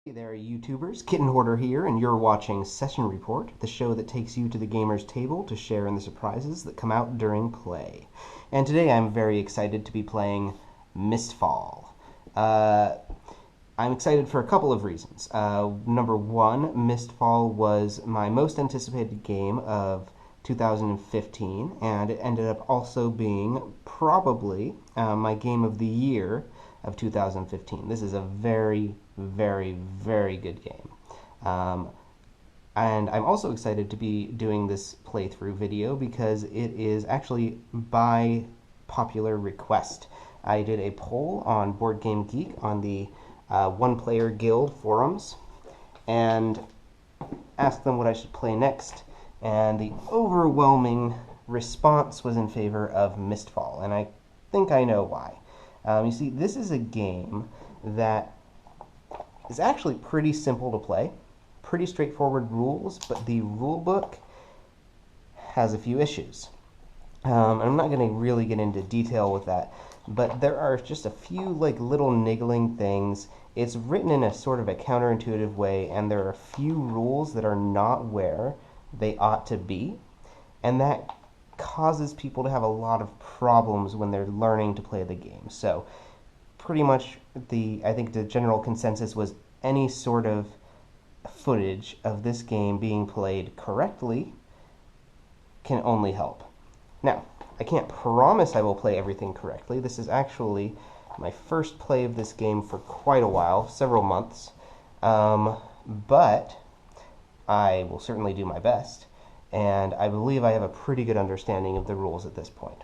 Hey there, YouTubers. Kitten Hoarder here, and you're watching Session Report, the show that takes you to the gamer's table to share in the surprises that come out during play. And today I'm very excited to be playing Mistfall. I'm excited for a couple of reasons. Number one, Mistfall was my most anticipated game of 2015, and it ended up also being probably my game of the year of 2015. This is a very, very good game. And I'm also excited to be doing this playthrough video because it is actually by popular request. I did a poll on Board Game Geek on the One Player Guild forums and asked them what I should play next, and the overwhelming response was in favor of Mistfall, and I think I know why. You see, this is a game that is actually pretty simple to play, pretty straightforward rules, but the rule book has a few issues. I'm not going to really get into detail with that, but there are just a few little niggling things. It's written in a sort of a counterintuitive way, and there are a few rules that are not where they ought to be, and that causes people to have a lot of problems when they're learning to play the game. So pretty much I think the general consensus was any sort of footage of this game being played correctly can only help. Now, I can't promise I will play everything correctly. This is actually my first play of this game for quite a while, several months, but I will certainly do my best, and I believe I have a pretty good understanding of the rules at this point.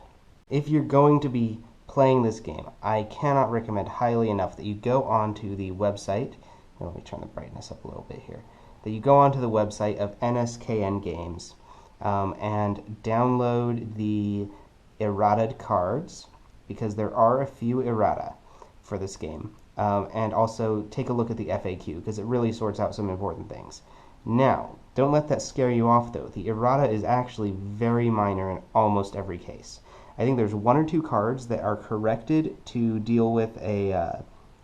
If you're going to be playing this game, I cannot recommend highly enough that you go onto the website. Let me turn the brightness up a little bit here. That you go onto the website of NSKN Games and download the errata cards, because there are a few errata for this game, and also take a look at the FAQ, because it really sorts out some important things. Now, don't let that scare you off, though. The errata is actually very minor in almost every case. I think there's one or two cards that are corrected to deal with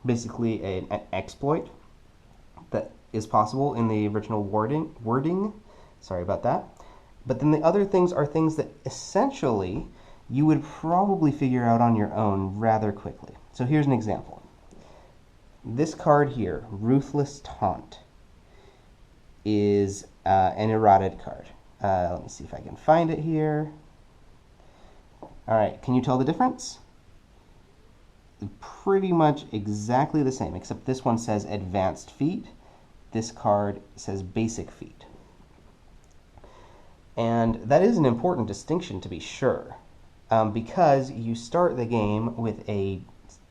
basically an exploit that is possible in the original wording. Sorry about that. But then the other things are things that essentially you would probably figure out on your own rather quickly. So here's an example. This card here, Ruthless Taunt, is an errata card. Let me see if I can find it here. Alright, can you tell the difference? Pretty much exactly the same, except this one says Advanced Feat. This card says Basic Feat. And that is an important distinction, to be sure, because you start the game with a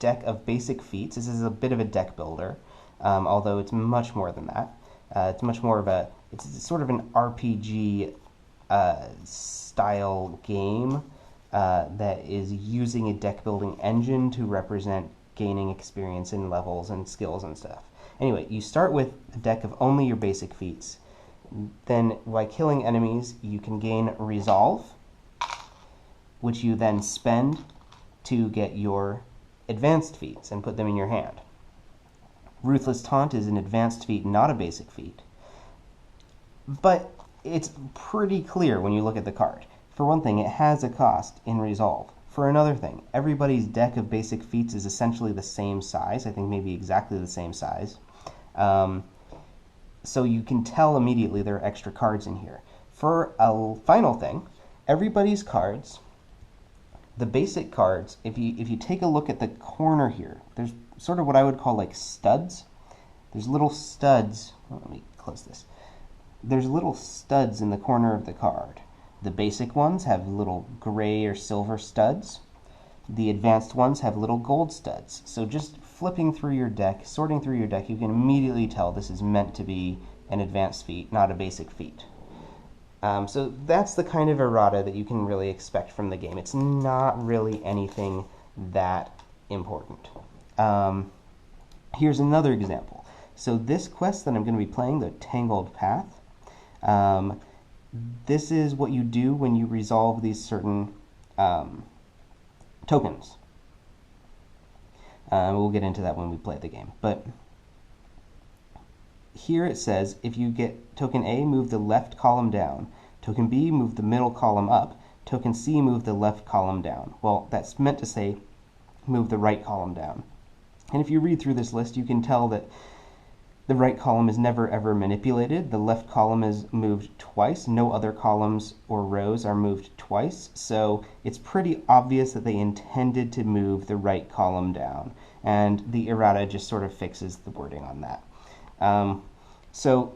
deck of basic feats. This is a bit of a deck builder, although it's much more than that. It's much more of it's sort of an RPG style game that is using a deck building engine to represent gaining experience in levels and skills and stuff. Anyway, you start with a deck of only your basic feats. Then, by killing enemies, you can gain Resolve, which you then spend to get your advanced feats and put them in your hand. Ruthless Taunt is an advanced feat, not a basic feat. But it's pretty clear when you look at the card. For one thing, it has a cost in Resolve. For another thing, everybody's deck of basic feats is essentially the same size. I think maybe exactly the same size. So you can tell immediately there are extra cards in here. For a final thing, everybody's cards, the basic cards, if you take a look at the corner here, there's sort of what I would call studs. There's little studs. Oh, let me close this. There's little studs in the corner of the card. The basic ones have little gray or silver studs. The advanced ones have little gold studs. So just flipping through your deck, sorting through your deck, you can immediately tell this is meant to be an advanced feat, not a basic feat. So that's the kind of errata that you can really expect from the game. It's not really anything that important. Here's another example. So this quest that I'm going to be playing, the Tangled Path, this is what you do when you resolve these certain tokens. We'll get into that when we play the game. But here it says if you get token A, move the left column down. Token B, move the middle column up. Token C, move the left column down. Well, that's meant to say move the right column down. And if you read through this list, you can tell that the right column is never ever manipulated. The left column is moved twice. No other columns or rows are moved twice. So it's pretty obvious that they intended to move the right column down. And the errata just sort of fixes the wording on that. So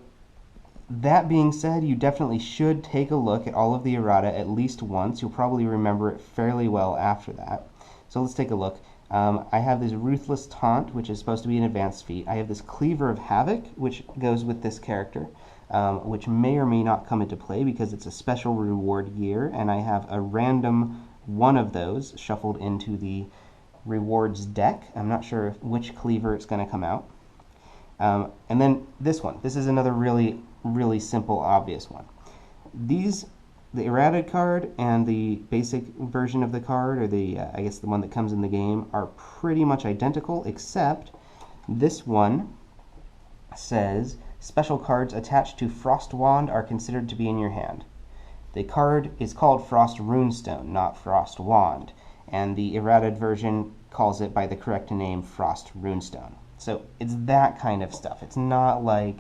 that being said, you definitely should take a look at all of the errata at least once. You'll probably remember it fairly well after that. So let's take a look. I have this Ruthless Taunt, which is supposed to be an advanced feat. I have this Cleaver of Havoc, which goes with this character, which may or may not come into play because it's a special reward gear, and I have a random one of those shuffled into the rewards deck. I'm not sure which Cleaver it's going to come out. And then this one. This is another really simple, obvious one. The errata card and the basic version of the card, or the I guess the one that comes in the game, are pretty much identical, except this one says special cards attached to Frost Wand are considered to be in your hand. The card is called Frost Runestone, not Frost Wand, and the errata version calls it by the correct name, Frost Runestone. So it's that kind of stuff. It's not like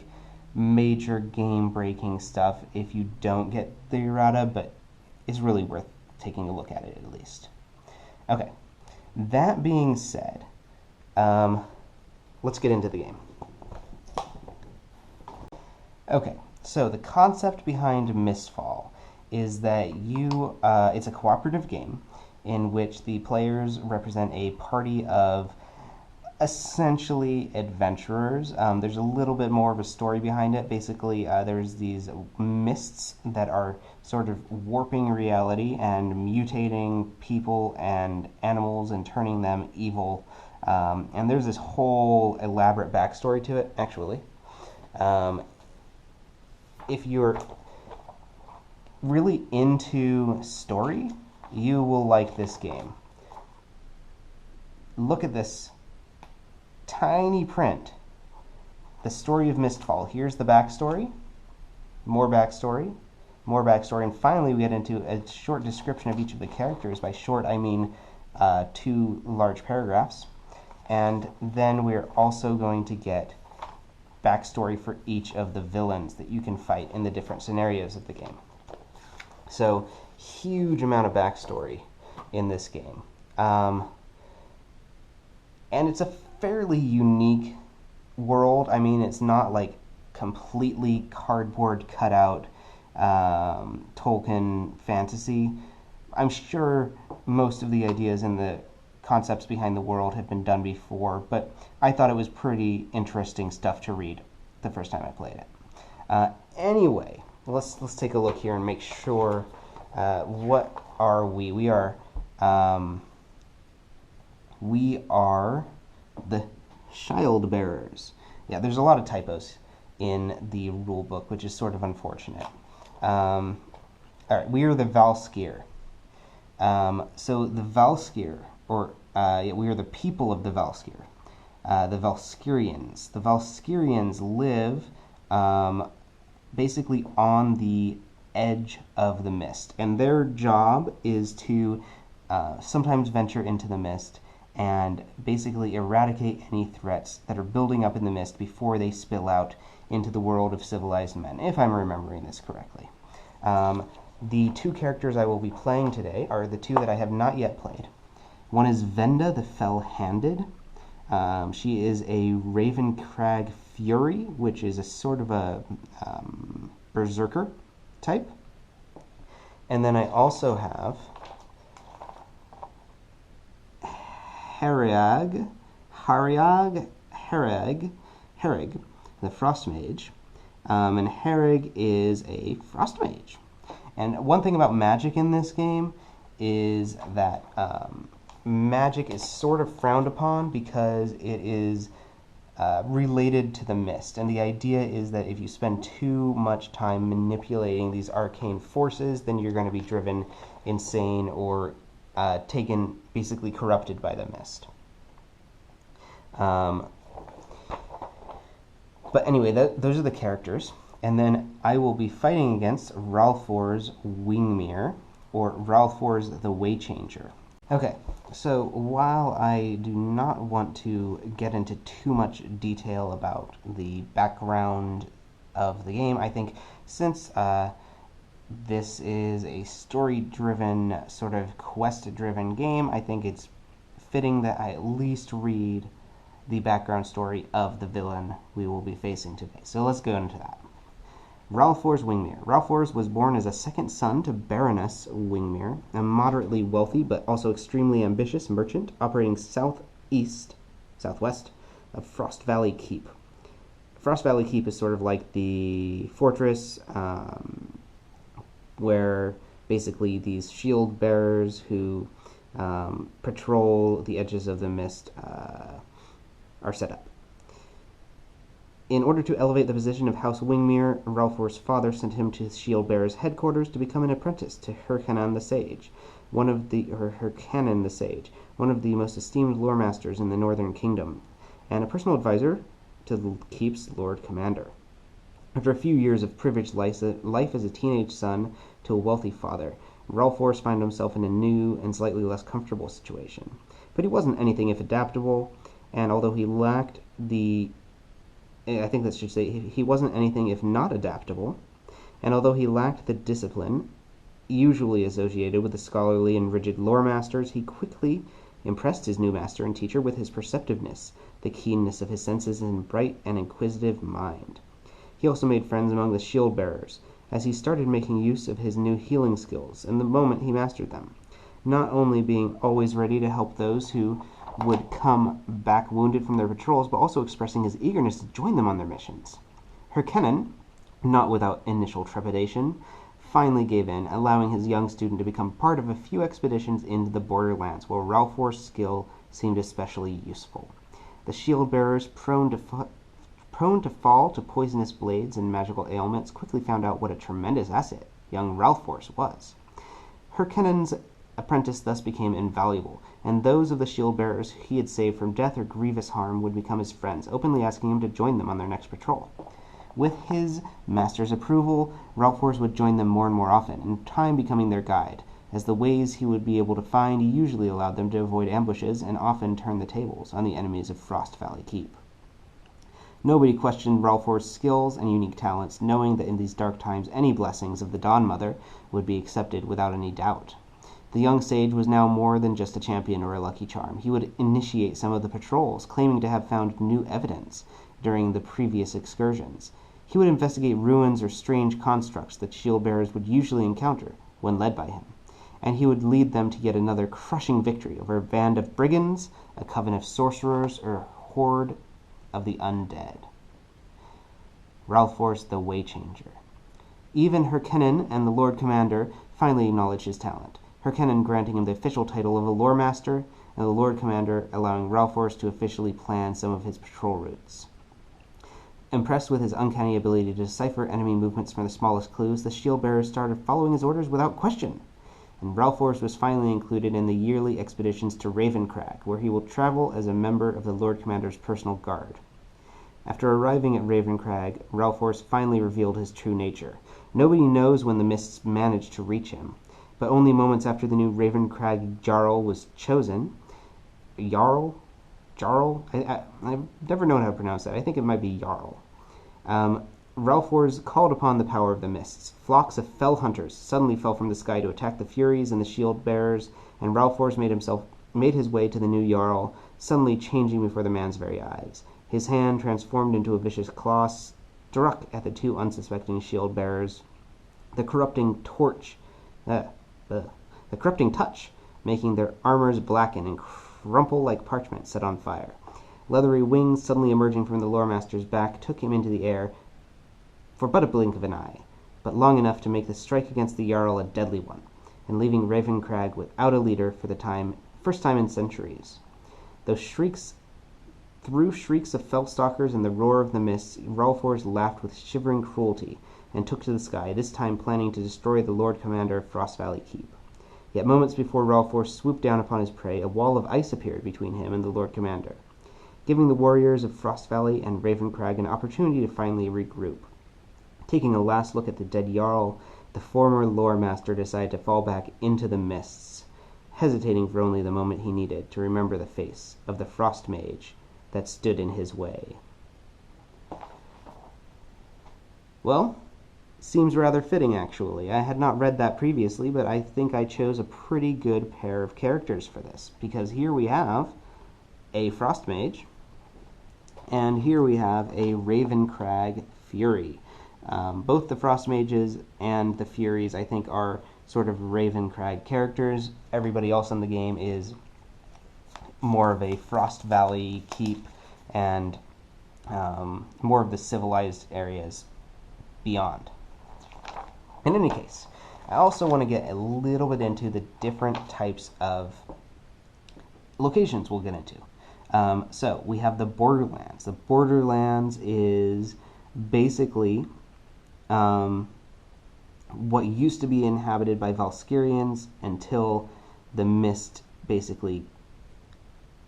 major game-breaking stuff if you don't get the errata, but it's really worth taking a look at it at least. Okay, that being said, let's get into the game. Okay, so the concept behind Mistfall is that it's a cooperative game in which the players represent a party of essentially adventurers. There's a little bit more of a story behind it. Basically, there's these mists that are sort of warping reality and mutating people and animals and turning them evil. And there's this whole elaborate backstory to it, actually. If you're really into story, you will like this game. Look at this tiny print. The story of Mistfall. Here's the backstory, more backstory, more backstory, and finally we get into a short description of each of the characters. By short, I mean 2 large paragraphs. And then we're also going to get backstory for each of the villains that you can fight in the different scenarios of the game. So, huge amount of backstory in this game. And it's a fairly unique world. I mean, it's not like completely cardboard cutout Tolkien fantasy. I'm sure most of the ideas and the concepts behind the world have been done before, but I thought it was pretty interesting stuff to read the first time I played it. Anyway, let's take a look here and make sure. What are we? We are the Shield Bearers. Yeah, there's a lot of typos in the rule book, which is sort of unfortunate. All right, we are the Valskir. So the Valskir, we are the people of the Valskir. The Valskirians. The Valskirians live basically on the edge of the mist, and their job is to sometimes venture into the mist and basically eradicate any threats that are building up in the mist before they spill out into the world of civilized men, if I'm remembering this correctly. The 2 characters I will be playing today are the 2 that I have not yet played. One is Venda the Fell-Handed. She is a Ravencrag Fury, which is a sort of a berserker type. And then I also have Hereg, the Frost Mage. And Hereg is a Frost Mage. And one thing about magic in this game is that magic is sort of frowned upon because it is related to the mist. And the idea is that if you spend too much time manipulating these arcane forces, then you're going to be driven insane or basically corrupted by the mist. But anyway, those are the characters. And then I will be fighting against Ralphor's Wingmere, or Ralphor's the Waychanger. Okay, so while I do not want to get into too much detail about the background of the game, I think since this is a story-driven, sort of quest-driven game, I think it's fitting that I at least read the background story of the villain we will be facing today. So let's go into that. Ralphor's Wingmere. Ralphor's was born as a second son to Baroness Wingmere, a moderately wealthy but also extremely ambitious merchant operating southwest of Frost Valley Keep. Frost Valley Keep is sort of like the fortress where basically these shield bearers who patrol the edges of the mist are set up. In order to elevate the position of House Wingmere, Ralphor's father sent him to Shield-Bearer's headquarters to become an apprentice to Hyrcannon the Sage, one of the most esteemed lore masters in the Northern Kingdom, and a personal advisor to the keep's Lord Commander. After a few years of privileged life as a teenage son to a wealthy father, Ralphor found himself in a new and slightly less comfortable situation. But he wasn't anything if adaptable, and although he lacked he wasn't anything if not adaptable, and although he lacked the discipline usually associated with the scholarly and rigid lore masters, he quickly impressed his new master and teacher with his perceptiveness, the keenness of his senses, and bright and inquisitive mind. He also made friends among the shield bearers, as he started making use of his new healing skills, and the moment he mastered them, not only being always ready to help those who would come back wounded from their patrols, but also expressing his eagerness to join them on their missions. Hyrcannon, not without initial trepidation, finally gave in, allowing his young student to become part of a few expeditions into the borderlands, where Ralphor's skill seemed especially useful. The shield-bearers, prone to fall to poisonous blades and magical ailments, quickly found out what a tremendous asset young Ralphor was. Hyrcannon's apprentice thus became invaluable, and those of the shield-bearers he had saved from death or grievous harm would become his friends, openly asking him to join them on their next patrol. With his master's approval, Ralphor would join them more and more often, in time becoming their guide, as the ways he would be able to find usually allowed them to avoid ambushes and often turn the tables on the enemies of Frost Valley Keep. Nobody questioned Ralphor's skills and unique talents, knowing that in these dark times any blessings of the Dawn Mother would be accepted without any doubt. The young sage was now more than just a champion or a lucky charm. He would initiate some of the patrols, claiming to have found new evidence during the previous excursions. He would investigate ruins or strange constructs that shield-bearers would usually encounter when led by him, and he would lead them to yet another crushing victory over a band of brigands, a coven of sorcerers, or a horde of the undead. Ralphor the Waychanger. Even Hyrcannon and the Lord Commander finally acknowledged his talent, Hyrcannon granting him the official title of a lore master, and the Lord Commander allowing Ralphor to officially plan some of his patrol routes. Impressed with his uncanny ability to decipher enemy movements from the smallest clues, the shield-bearers started following his orders without question, and Ralphor was finally included in the yearly expeditions to Ravencrag, where he will travel as a member of the Lord Commander's personal guard. After arriving at Ravencrag, Ralphor finally revealed his true nature. Nobody knows when the mists managed to reach him, but only moments after the new Ravencrag Jarl was chosen. Jarl? I've never known how to pronounce that. I think it might be Jarl. Ralphor called upon the power of the mists. Flocks of fell hunters suddenly fell from the sky to attack the Furies and the shield-bearers, and Ralphor made his way to the new Jarl, suddenly changing before the man's very eyes. His hand, transformed into a vicious claw, struck at the two unsuspecting shield-bearers. The corrupting touch, making their armors blacken and crumple like parchment set on fire. Leathery wings suddenly emerging from the lore master's back took him into the air for but a blink of an eye, but long enough to make the strike against the Jarl a deadly one, and leaving Ravencrag without a leader for the first time in centuries. Through shrieks of fellstalkers and the roar of the mists, Ralphor laughed with shivering cruelty and took to the sky, this time planning to destroy the Lord Commander of Frost Valley Keep. Yet moments before Ralphor swooped down upon his prey, a wall of ice appeared between him and the Lord Commander. giving the warriors of Frost Valley and Ravencrag an opportunity to finally regroup. Taking a last look at the dead Jarl, the former lore master decided to fall back into the mists, hesitating for only the moment he needed to remember the face of the frost mage that stood in his way. Well, seems rather fitting, actually. I had not read that previously, but I think I chose a pretty good pair of characters for this, because here we have a frost mage, and here we have a Ravencrag Fury. Both the Frost Mages and the Furies, I think, are sort of Ravencrag characters. Everybody else in the game is more of a Frost Valley keep and more of the civilized areas beyond. In any case, I also want to get a little bit into the different types of locations we'll get into. So we have the Borderlands. The Borderlands is basically what used to be inhabited by Valskyrians until the mist basically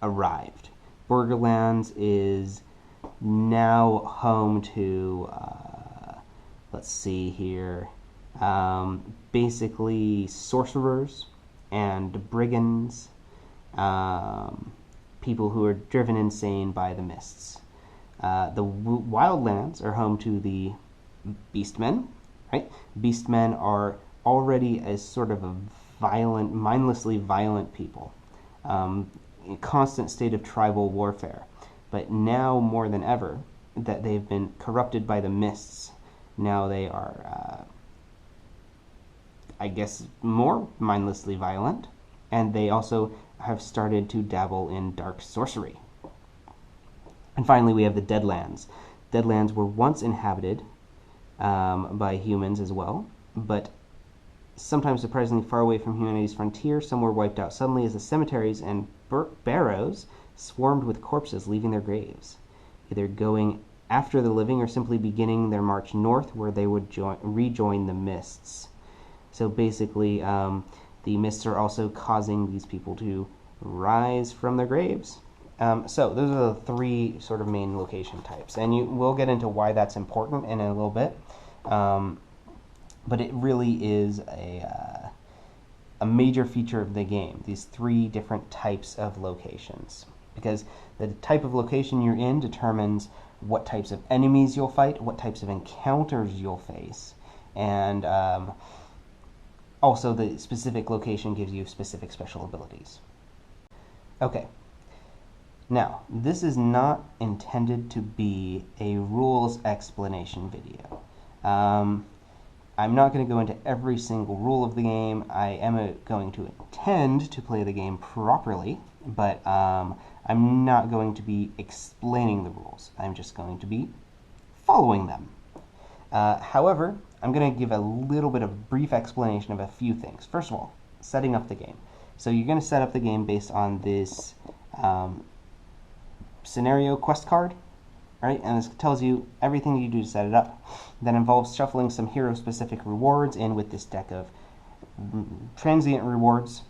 arrived. Borderlands is now home to, let's see here, basically sorcerers and brigands, people who are driven insane by the mists. The Wildlands are home to the Beastmen, right? Beastmen are already a sort of a violent, mindlessly violent people, in a constant state of tribal warfare. But now, more than ever, that they've been corrupted by the mists, now they are, I guess, more mindlessly violent, and they also have started to dabble in dark sorcery. And finally, we have the Deadlands. Deadlands were once inhabited by humans as well, but sometimes surprisingly far away from humanity's frontier. Some were wiped out suddenly as the cemeteries and barrows swarmed with corpses leaving their graves, either going after the living or simply beginning their march north, where they would rejoin the mists. So basically, the mists are also causing these people to rise from their graves. So those are the three sort of main location types, and we'll get into why that's important in a little bit. But it really is a major feature of the game, these three different types of locations, because the type of location you're in determines what types of enemies you'll fight, what types of encounters you'll face, and also the specific location gives you specific special abilities. Okay. Now, this is not intended to be a rules explanation video. I'm not going to go into every single rule of the game. I am going to intend to play the game properly, but I'm not going to be explaining the rules. I'm just going to be following them. However, I'm going to give a little bit of brief explanation of a few things. First of all, setting up the game. So you're going to set up the game based on this scenario quest card, right? And this tells you everything you do to set it up. That involves shuffling some hero-specific rewards in with this deck of transient rewards,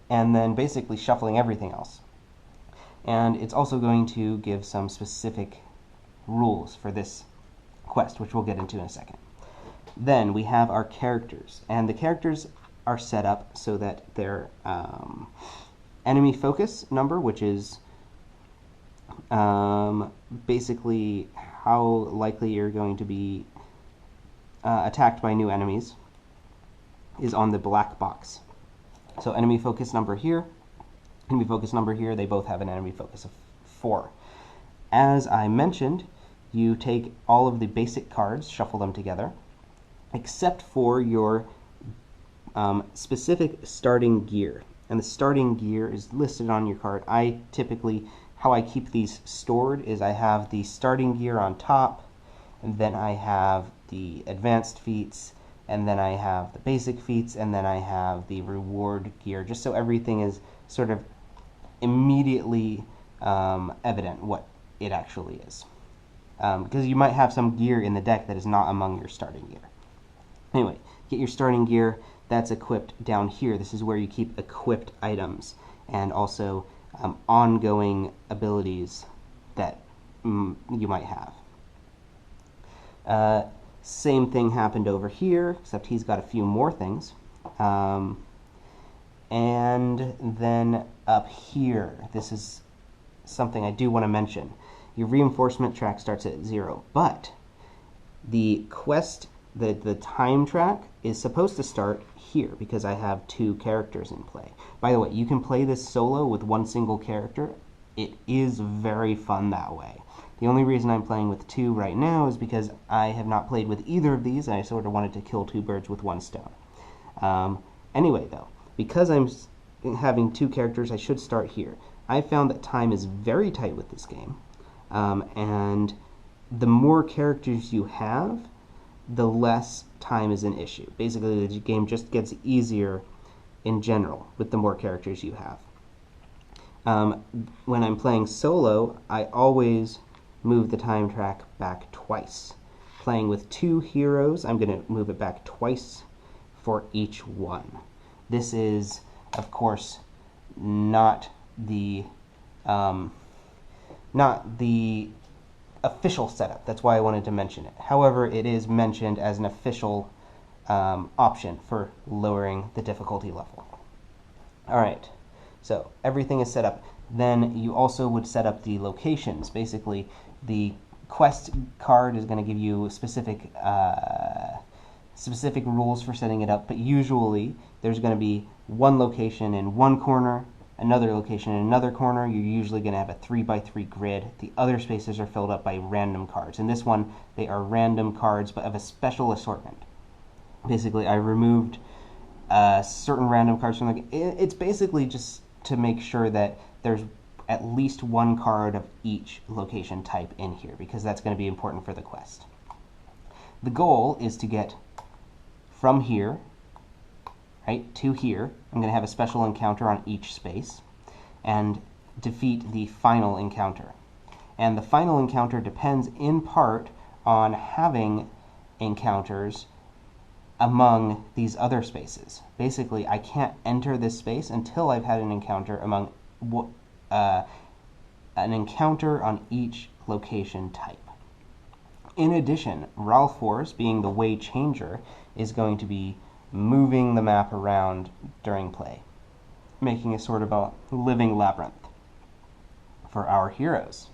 and then basically shuffling everything else. And it's also going to give some specific rules for this quest, which we'll get into in a second. Then we have our characters, and the characters are set up so that their enemy focus number, which is basically how likely you're going to be attacked by new enemies, is on the black box. So enemy focus number here, they both have an enemy focus of 4. As I mentioned, you take all of the basic cards, shuffle them together, except for your specific starting gear. And the starting gear is listed on your card. I typically, how I keep these stored is I have the starting gear on top, and then I have the advanced feats, and then I have the basic feats, and then I have the reward gear, just so everything is sort of immediately evident what it actually is. Because you might have some gear in the deck that is not among your starting gear. Anyway, get your starting gear. That's equipped down here. This is where you keep equipped items, and also ongoing abilities that you might have. Same thing happened over here, except he's got a few more things. And then up here, this is something I do want to mention. Your reinforcement track starts at 0, but the quest, the time track, is supposed to start here because I have 2 characters in play. By the way, you can play this solo with one single character. It is very fun that way. The only reason I'm playing with 2 right now is because I have not played with either of these, and I sort of wanted to kill 2 birds with one stone. Anyway, though, because I'm having 2 characters, I should start here. I found that time is very tight with this game, and the more characters you have, the less time is an issue. Basically, the game just gets easier in general with the more characters you have. When I'm playing solo, I always move the time track back twice. Playing with 2 heroes, I'm going to move it back twice for each one. This is, of course, not the official setup. That's why I wanted to mention it. However, it is mentioned as an official option for lowering the difficulty level. Alright, so everything is set up. Then you also would set up the locations. Basically, the quest card is going to give you specific rules for setting it up, but usually there's going to be one location in one corner, another location in another corner. You're usually going to have a 3x3 grid. The other spaces are filled up by random cards. In this one, they are random cards, but of a special assortment. Basically, I removed certain random cards from the game. It's basically just to make sure that there's at least one card of each location type in here, because that's going to be important for the quest. The goal is to get from here, right, to here. I'm going to have a special encounter on each space and defeat the final encounter. And the final encounter depends in part on having encounters among these other spaces. Basically, I can't enter this space until I've had an encounter among an encounter on each location type. In addition, Ralph Force, being the way changer, is going to be moving the map around during play, making a sort of a living labyrinth for our heroes.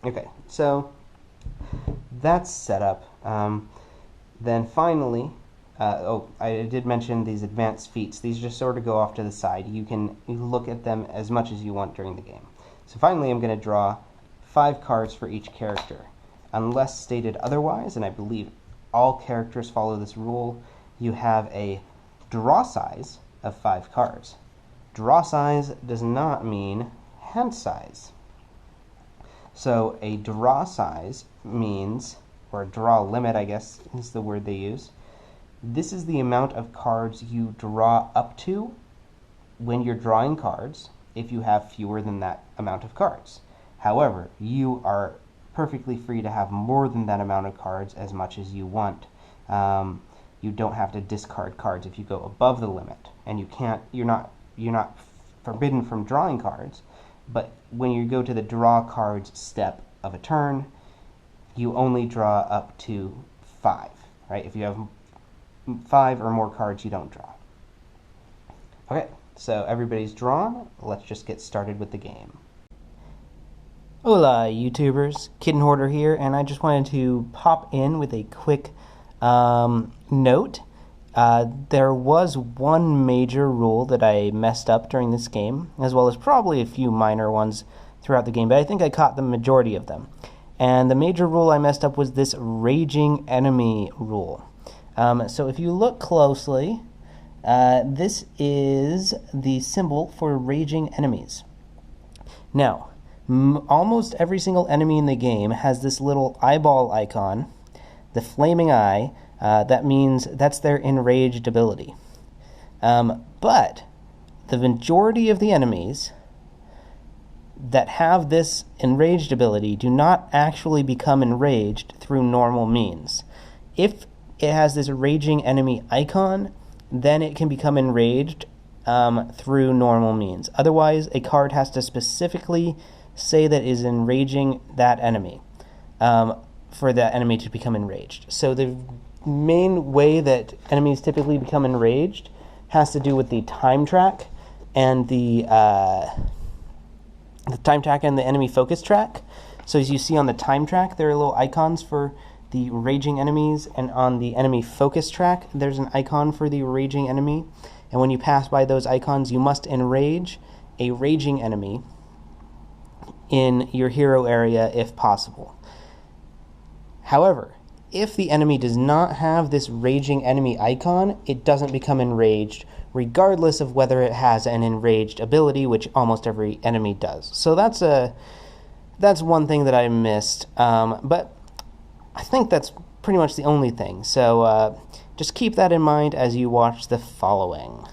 Okay, so that's set up. Then finally, I did mention these advanced feats. These just sort of go off to the side. You can look at them as much as you want during the game. So finally, I'm going to draw 5 cards for each character. Unless stated otherwise, and I believe all characters follow this rule, you have a draw size of 5 cards. Draw size does not mean hand size. So a draw size means, or a draw limit, I guess is the word they use. This is the amount of cards you draw up to when you're drawing cards if you have fewer than that amount of cards. However, you are perfectly free to have more than that amount of cards as much as you want. You don't have to discard cards if you go above the limit, and you're not forbidden from drawing cards, but when you go to the draw cards step of a turn, you only draw up to 5, right? If you have 5 or more cards, you don't draw. Okay, so everybody's drawn. Let's just get started with the game. Hola, YouTubers. Kitten Hoarder here, and I just wanted to pop in with a quick note. There was one major rule that I messed up during this game, as well as probably a few minor ones throughout the game, but I think I caught the majority of them. And the major rule I messed up was this raging enemy rule. So if you look closely, this is the symbol for raging enemies. Now, almost every single enemy in the game has this little eyeball icon, the flaming eye. That means that's their enraged ability. But the majority of the enemies that have this enraged ability do not actually become enraged through normal means. If it has this raging enemy icon, then it can become enraged through normal means. Otherwise, a card has to specifically say that is enraging that enemy for that enemy to become enraged. So the main way that enemies typically become enraged has to do with the time track and the time track and the enemy focus track. So as you see on the time track, there are little icons for the raging enemies, and on the enemy focus track, there's an icon for the raging enemy. And when you pass by those icons, you must enrage a raging enemy in your hero area if possible. However, if the enemy does not have this raging enemy icon, it doesn't become enraged, regardless of whether it has an enraged ability, which almost every enemy does. So that's one thing that I missed, but I think that's pretty much the only thing. So just keep that in mind as you watch the following.